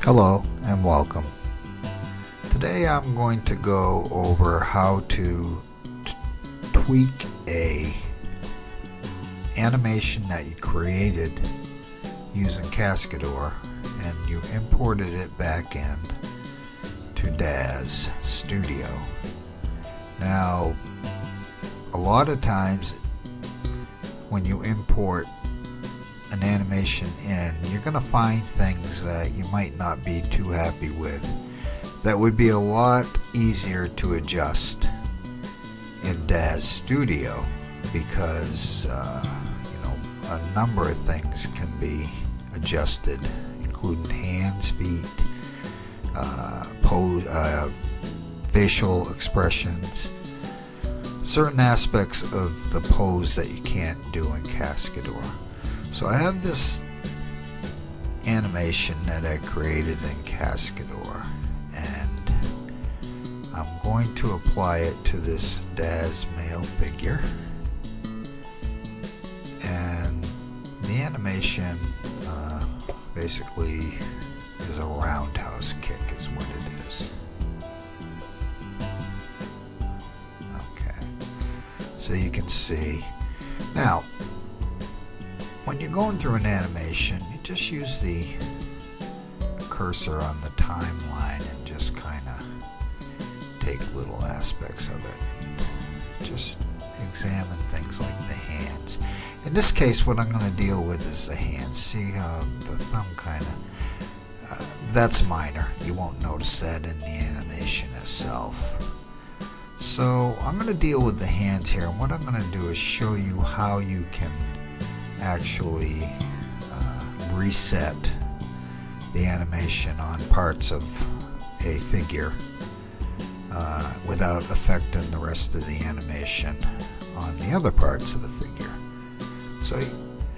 Hello and welcome. Today I'm going to go over how to tweak a animation that you created using Cascadeur and you imported it back in to Daz Studio. Now, a lot of times when you import an animation in, you're going to find things that you might not be too happy with that would be a lot easier to adjust in Daz Studio because a number of things can be adjusted, including hands, feet, pose, facial expressions, certain aspects of the pose that you can't do in Cascadeur. So I have this animation that I created in Cascadeur, and I'm going to apply it to this Daz male figure. And the animation basically is a roundhouse kick is what it is. Okay, so you can see. Now, when you're going through an animation, you just use the cursor on the timeline and just kind of take little aspects of it. Just examine things like the hands. In this case, what I'm going to deal with is the hands. See how the thumb kind of, that's minor. You won't notice that in the animation itself. So I'm going to deal with the hands here, and what I'm going to do is show you how you can actually reset the animation on parts of a figure without affecting the rest of the animation on the other parts of the figure. So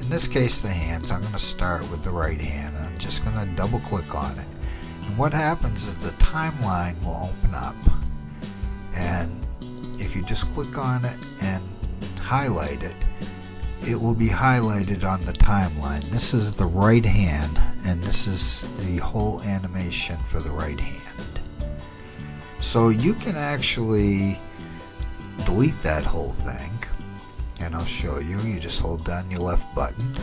in this case, the hands, I'm going to start with the right hand, and I'm just going to double click on it, and what happens is the timeline will open up, and if you just click on it and highlight it, it will be highlighted on the timeline. This is the right hand, and this is the whole animation for the right hand. So you can actually delete that whole thing, and I'll show you. You just hold down your left button,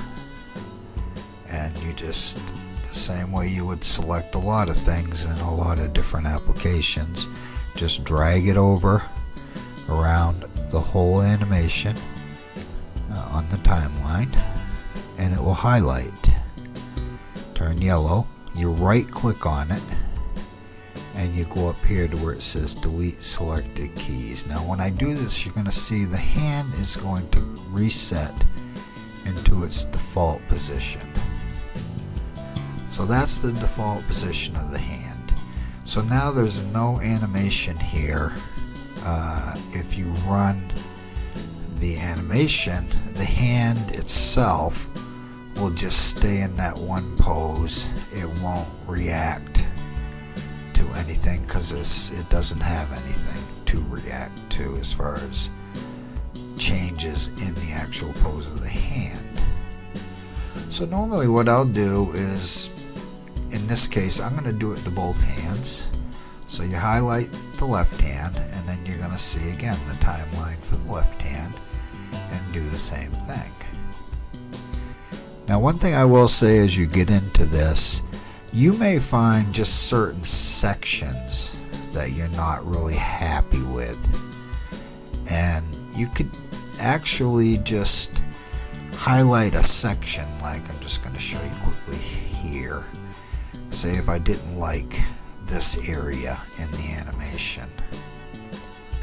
and you just, the same way you would select a lot of things in a lot of different applications, just drag it over around the whole animation on the timeline, and it will highlight, turn yellow. You right click on it, and you go up here to where it says delete selected keys. Now when I do this, you're going to see the hand is going to reset into its default position. So that's the default position of the hand. So now there's no animation here. If you run the animation, the hand itself will just stay in that one pose. It won't react to anything because it doesn't have anything to react to as far as changes in the actual pose of the hand. So normally what I'll do is, in this case, I'm going to do it to both hands. So you highlight the left hand, and then you're going to see again the timeline for the left hand, and do the same thing. Now, one thing I will say as you get into this, you may find just certain sections that you're not really happy with, and you could actually just highlight a section, like I'm just going to show you quickly here. Say if I didn't like this area in the animation,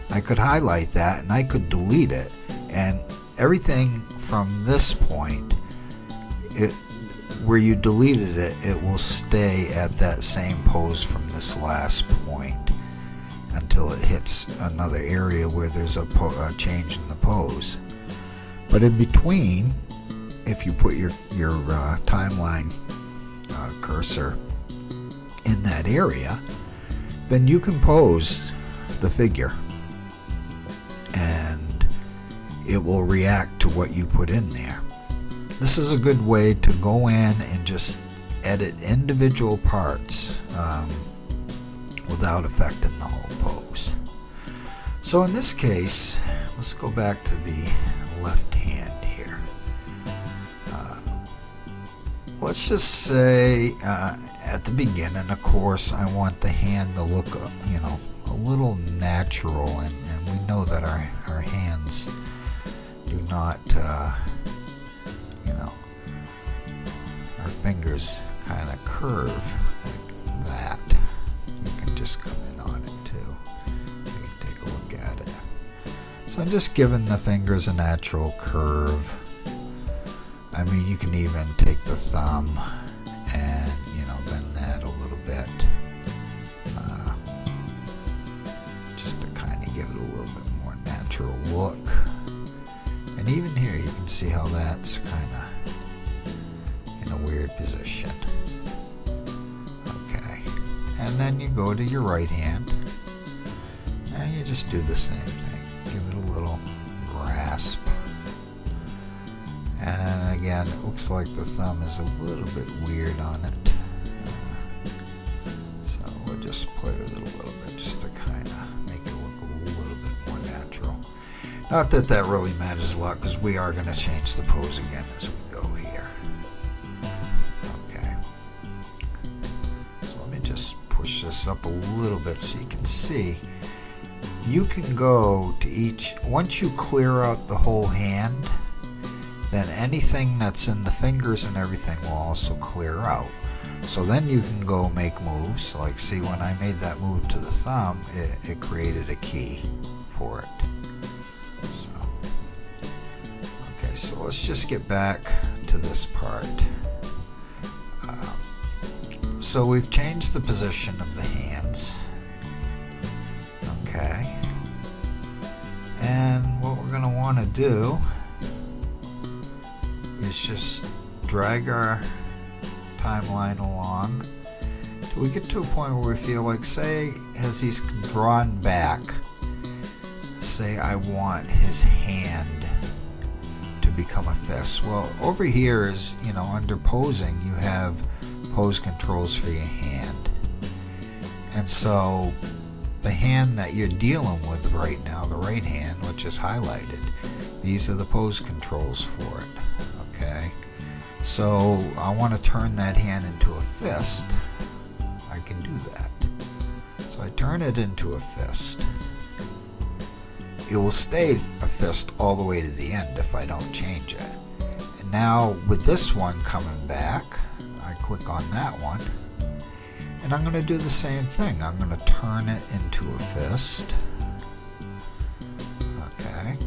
I could highlight that and I could delete it, and everything from this point, where you deleted it, it will stay at that same pose from this last point until it hits another area where there's a change in the pose. But in between, if you put your timeline cursor in that area, then you can pose the figure and it will react to what you put in there. This is a good way to go in and just edit individual parts without affecting the whole pose. So in this case, let's go back to the left hand here. Let's just say at the beginning, of course, I want the hand to look, a little natural, and we know that our hands do not, our fingers kind of curve like that. You can just come in on it too, so you can take a look at it. So I'm just giving the fingers a natural curve. I mean, you can even take the thumb and, bend that a little bit, just to kind of give it a little bit more natural look. And even here, you can see how that's kind of in a weird position. Okay, and then you go to your right hand, and you just do the same thing. Give it a little grasp. And again, it looks like the thumb is a little bit weird on it. So we'll just play with it a little bit just to kind of make it look a little bit more natural. Not that that really matters a lot, because we are going to change the pose again as we go here. Okay. So let me just push this up a little bit so you can see. You can go to each, once you clear out the whole hand, then anything that's in the fingers and everything will also clear out. So then you can go make moves. Like, see, when I made that move to the thumb, it created a key for it. So, okay, so let's just get back to this part. So we've changed the position of the hands. Okay. And what we're going to want to do is just drag our timeline along till we get to a point where we feel like, say, as he's drawn back, say I want his hand to become a fist. Well, over here is, under posing, you have pose controls for your hand. And so the hand that you're dealing with right now, the right hand, which is highlighted, these are the pose controls for it. Okay, so I want to turn that hand into a fist. I can do that. So I turn it into a fist. It will stay a fist all the way to the end if I don't change it. And now with this one coming back, I click on that one, and I'm going to do the same thing. I'm going to turn it into a fist. Okay.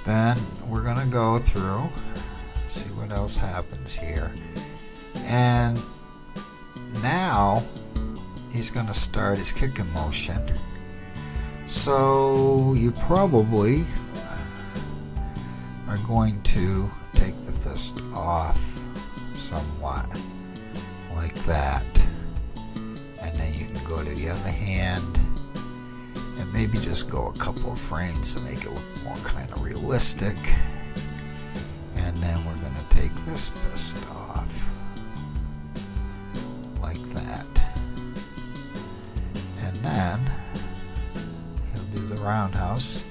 Then we're going to go through, see what else happens here. And now he's going to start his kicking motion. So you probably are going to take the fist off somewhat, like that. And then you can go to the other hand and maybe just go a couple of frames to make it look more kind of realistic. And then we're going to take this fist off like that. And then he'll do the roundhouse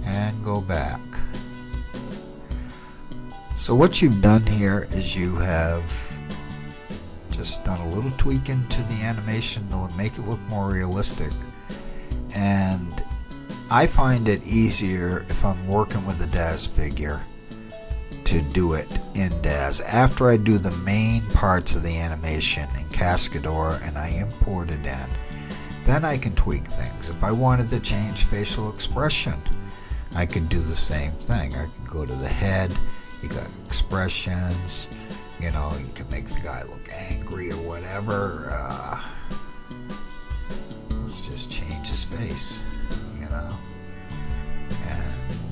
and go back. So what you've done here is you have just done a little tweaking to the animation to make it look more realistic. And I find it easier if I'm working with the Daz figure to do it in Daz. After I do the main parts of the animation in Cascadeur and I import it in, then I can tweak things. If I wanted to change facial expression, I could do the same thing. I could go to the head, you got expressions, you can make the guy look angry or whatever. Let's just change his face, and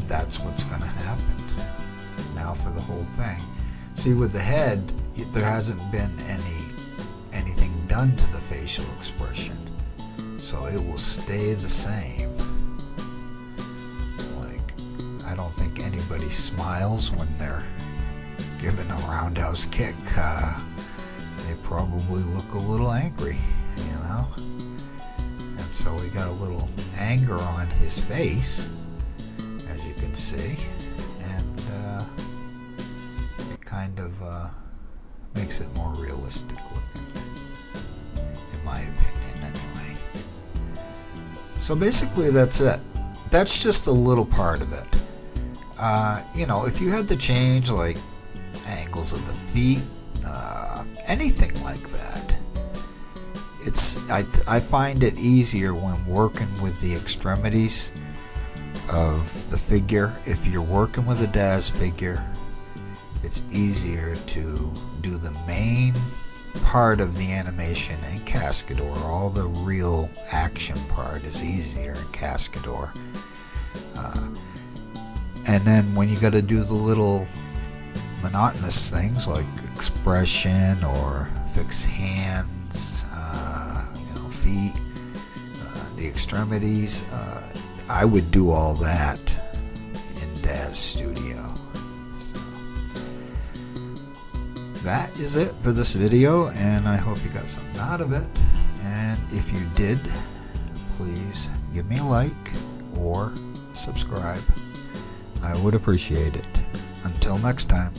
that's what's going to happen. Now for the whole thing. See, with the head, there hasn't been anything done to the facial expression, so it will stay the same. Like, I don't think anybody smiles when they're giving a roundhouse kick, they probably look a little angry, you know. And so we got a little anger on his face, as you can see, and it kind of makes it more realistic looking, in my opinion anyway. So basically that's it. That's just a little part of it. You know, if you had to change like angles of the feet, anything like that, I find it easier when working with the extremities of the figure. If you're working with a Daz figure, it's easier to do the main part of the animation in Cascadeur. All the real action part is easier in Cascadeur. And then when you got to do the little monotonous things like expression or fix hands, you know, feet, the extremities, I would do all that in Daz Studio. So that is it for this video, and I hope you got something out of it. And if you did, please give me a like or subscribe. I would appreciate it. Until next time.